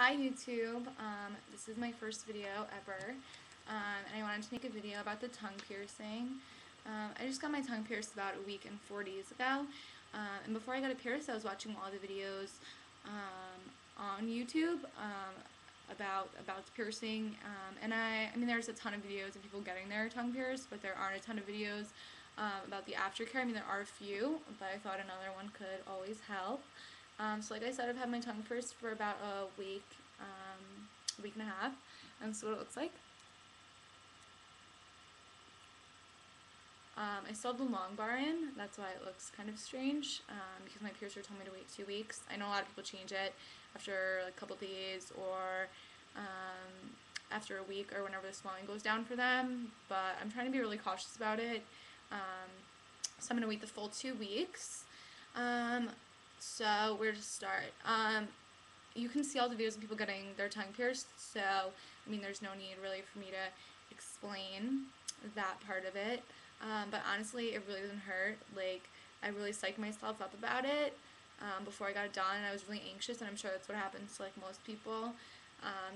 Hi YouTube, this is my first video ever, and I wanted to make a video about the tongue piercing. I just got my tongue pierced about a week and 4 days ago, and before I got it pierced I was watching all the videos on YouTube about the piercing, and I mean there's a ton of videos of people getting their tongue pierced, but there aren't a ton of videos about the aftercare. I mean there are a few, but I thought another one could always help. So like I said, I've had my tongue pierced for about a week and a half, and this is what it looks like. I still have the long bar in, that's why it looks kind of strange, because my piercer told me to wait 2 weeks. I know a lot of people change it after like a couple days or after a week or whenever the swelling goes down for them, but I'm trying to be really cautious about it. So I'm going to wait the full 2 weeks. So where to start? You can see all the videos of people getting their tongue pierced, so I mean there's no need really for me to explain that part of it, but honestly it really doesn't hurt. Like, I really psyched myself up about it before I got it done, and I was really anxious, and I'm sure that's what happens to like most people,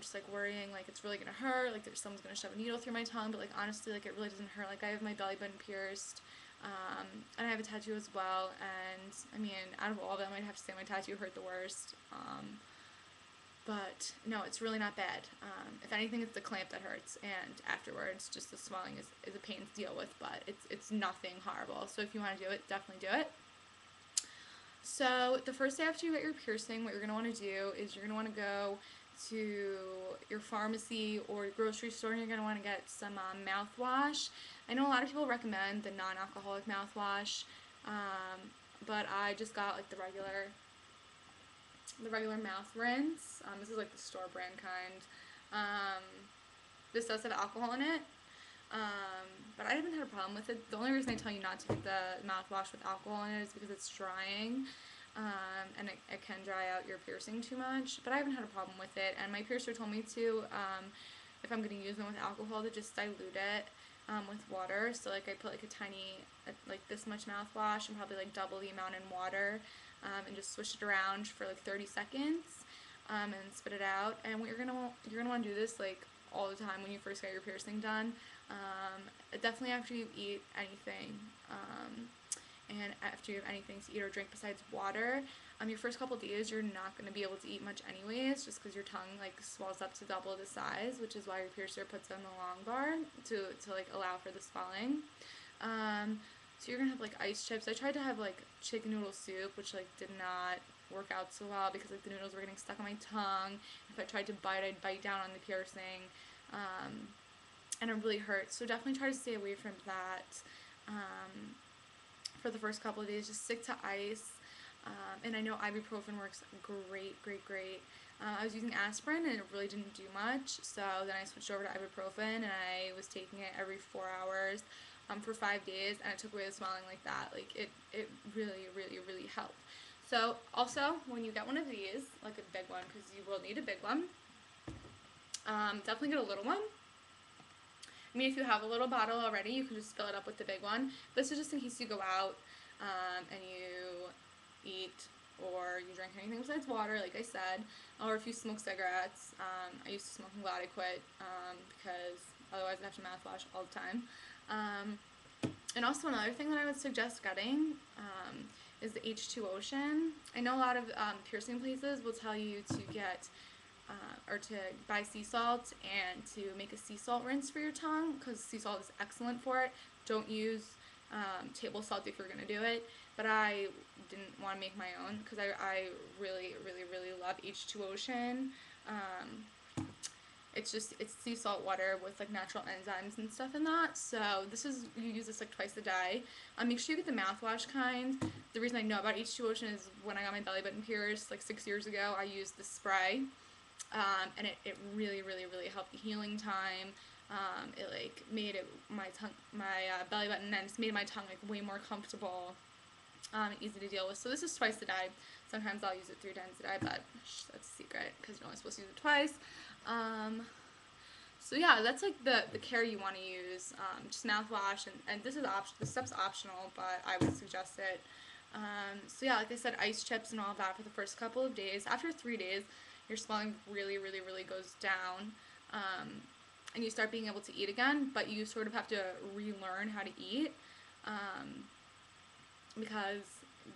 just like worrying like it's really gonna hurt, like someone's gonna shove a needle through my tongue, but like honestly like it really doesn't hurt. Like, I have my belly button pierced, and I have a tattoo as well, and I mean out of all of them I'd have to say my tattoo hurt the worst. But no, it's really not bad. If anything, it's the clamp that hurts, and afterwards, just the swelling is a pain to deal with, but it's nothing horrible. So if you want to do it, definitely do it. So the first day after you get your piercing, what you're going to want to do is you're going to want to go to your pharmacy or your grocery store, and you're going to want to get some mouthwash. I know a lot of people recommend the non-alcoholic mouthwash, but I just got like the regular mouth rinse. This is like the store brand kind. This does have alcohol in it, but I haven't had a problem with it. The only reason I tell you not to get the mouthwash with alcohol in it is because it's drying, and it can dry out your piercing too much, but I haven't had a problem with it, and my piercer told me to, if I'm going to use them with alcohol, to just dilute it with water. So like I put like a tiny, like this much mouthwash and probably like double the amount in water, and just swish it around for like 30 seconds, and spit it out. And what you're gonna want to do this like all the time when you first get your piercing done. Definitely after you eat anything, and after you have anything to eat or drink besides water. Your first couple days you're not going to be able to eat much anyways, just because your tongue like swells up to double the size, which is why your piercer puts on the long bar to like allow for the swelling. So you're gonna have like ice chips. I tried to have like chicken noodle soup, which like did not work out so well because like the noodles were getting stuck on my tongue. If I tried to bite, I'd bite down on the piercing, and it really hurt. So definitely try to stay away from that. For the first couple of days, just stick to ice. And I know ibuprofen works great. I was using aspirin and it really didn't do much, so then I switched over to ibuprofen, and I was taking it every 4 hours for 5 days, and it took away the swelling like that. Like, it really helped. So also, when you get one of these, like a big one, because you will need a big one, definitely get a little one. I mean, if you have a little bottle already, you can just fill it up with the big one. This is just in case you go out and you eat or you drink anything besides water, like I said, or if you smoke cigarettes. I used to smoke, I'm glad I quit, because otherwise I'd have to mouthwash all the time. And also another thing that I would suggest getting is the H2 Ocean. I know a lot of piercing places will tell you to get or to buy sea salt and to make a sea salt rinse for your tongue, because sea salt is excellent for it. Don't use table salt if you're going to do it, but I didn't want to make my own because I really love H2 Ocean. It's sea salt water with like natural enzymes and stuff in that. So you use this like twice a day. Make sure you get the mouthwash kind. The reason I know about H2 Ocean is when I got my belly button pierced like 6 years ago, I used the spray, and it really helped the healing time. It like made my belly button, and it's made my tongue like way more comfortable, and easy to deal with. So this is twice a day. Sometimes I'll use it 3 times a day, but that's a secret because you're only supposed to use it twice. So yeah, that's like the care you want to use. Just mouthwash, and this step's optional, but I would suggest it. So yeah, like I said, ice chips and all that for the first couple of days. After 3 days, your swelling really, really, really goes down, and you start being able to eat again, but you sort of have to relearn how to eat, because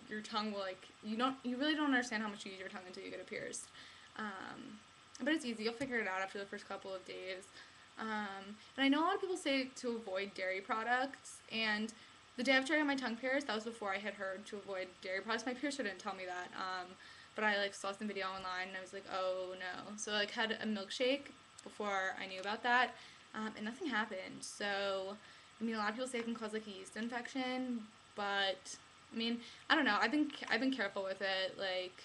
your tongue will, like, you really don't understand how much you use your tongue until you get it pierced. But it's easy. You'll figure it out after the first couple of days. And I know a lot of people say to avoid dairy products, and the day after I got my tongue pierced, that was before I had heard to avoid dairy products. My piercer didn't tell me that, but I, like, saw some video online, and I was like, oh no. So I, like, had a milkshake before I knew about that, and nothing happened. So, I mean, a lot of people say it can cause, like, a yeast infection, but, I mean, I don't know. I've been careful with it, like,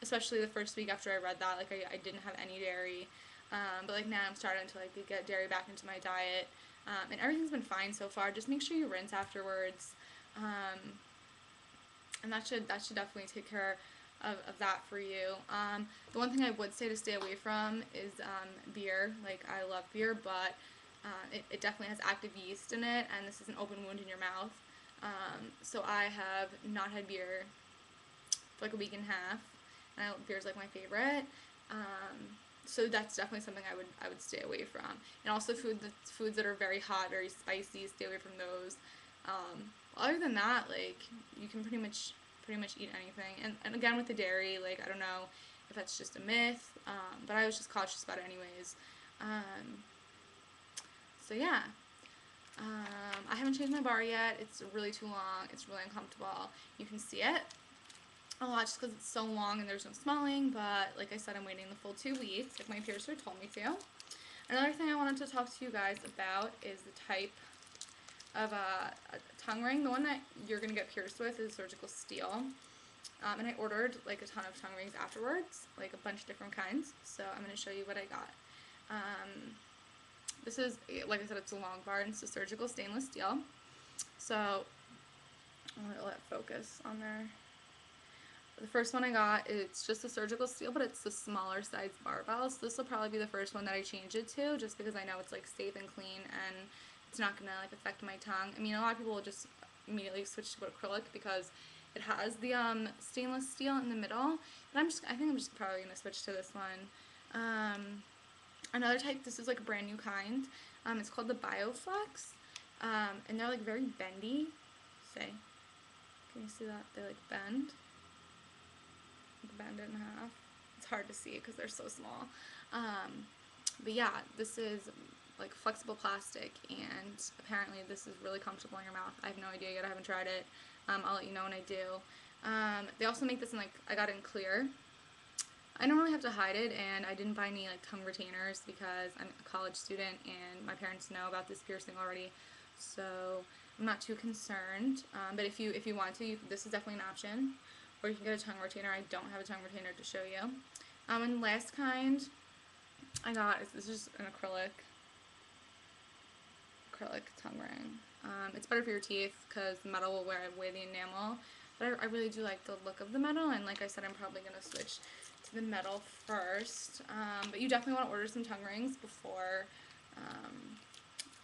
especially the first week after I read that, like, I didn't have any dairy. But, like, now I'm starting to, like, get dairy back into my diet. And everything's been fine so far. Just make sure you rinse afterwards. And that should definitely take care of that for you. The one thing I would say to stay away from is beer. Like, I love beer, but it definitely has active yeast in it, and this is an open wound in your mouth. So I have not had beer for like a week and a half, and beer's like my favorite. So that's definitely something I would stay away from. And also foods that are very hot, very spicy, stay away from those. Other than that, like, you can pretty much eat anything. And again, with the dairy, like, I don't know if that's just a myth, but I was just cautious about it anyways. So yeah. I haven't changed my bar yet. It's really too long. It's really uncomfortable. You can see it a lot just because it's so long and there's no smelling, but like I said, I'm waiting the full 2 weeks, like my piercer told me to. Another thing I wanted to talk to you guys about is the type of a tongue ring. The one that you're going to get pierced with is surgical steel. And I ordered like a ton of tongue rings afterwards, like a bunch of different kinds. So I'm going to show you what I got. This is, like I said, it's a long bar, and it's a surgical stainless steel. So I'm going to let it focus on there. The first one I got, it's just a surgical steel, but it's the smaller size barbell. So this will probably be the first one that I change it to, just because I know it's like safe and clean, and it's not gonna like affect my tongue. I mean, a lot of people will just immediately switch to acrylic because it has the stainless steel in the middle. But I think I'm just probably gonna switch to this one. Another type, this is like a brand new kind. It's called the Bioflex, and they're like very bendy. Say, can you see that? They like bend it in half. It's hard to see because they're so small. But yeah, this is like flexible plastic, and apparently this is really comfortable in your mouth. I have no idea yet. I haven't tried it. I'll let you know when I do. They also make this in, like, I got it in clear. I don't really have to hide it, and I didn't buy any like tongue retainers because I'm a college student and my parents know about this piercing already, so I'm not too concerned. But if you want to, this is definitely an option. Or you can get a tongue retainer. I don't have a tongue retainer to show you. And the last kind I got is, this is an acrylic tongue ring. It's better for your teeth because the metal will wear away the enamel. But I really do like the look of the metal, and like I said, I'm probably going to switch to the metal first. But you definitely want to order some tongue rings before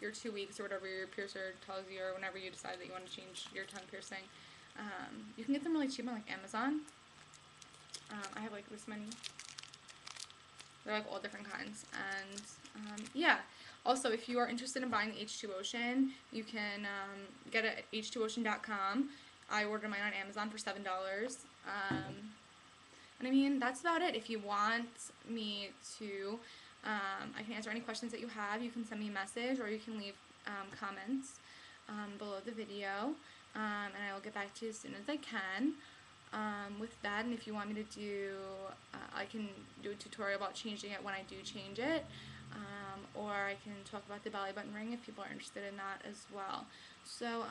your 2 weeks or whatever your piercer tells you, or whenever you decide that you want to change your tongue piercing. You can get them really cheap on like Amazon. I have like this many. They're like all different kinds. And yeah, also if you are interested in buying the H2 Ocean, you can get it at h2ocean.com. I ordered mine on Amazon for $7. And I mean, that's about it. If you want me to, I can answer any questions that you have. You can send me a message, or you can leave comments below the video. And I will get back to you as soon as I can with that. And if you want me to do, I can do a tutorial about changing it when I do change it, or I can talk about the belly button ring if people are interested in that as well. So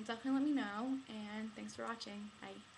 definitely let me know, and thanks for watching. Bye.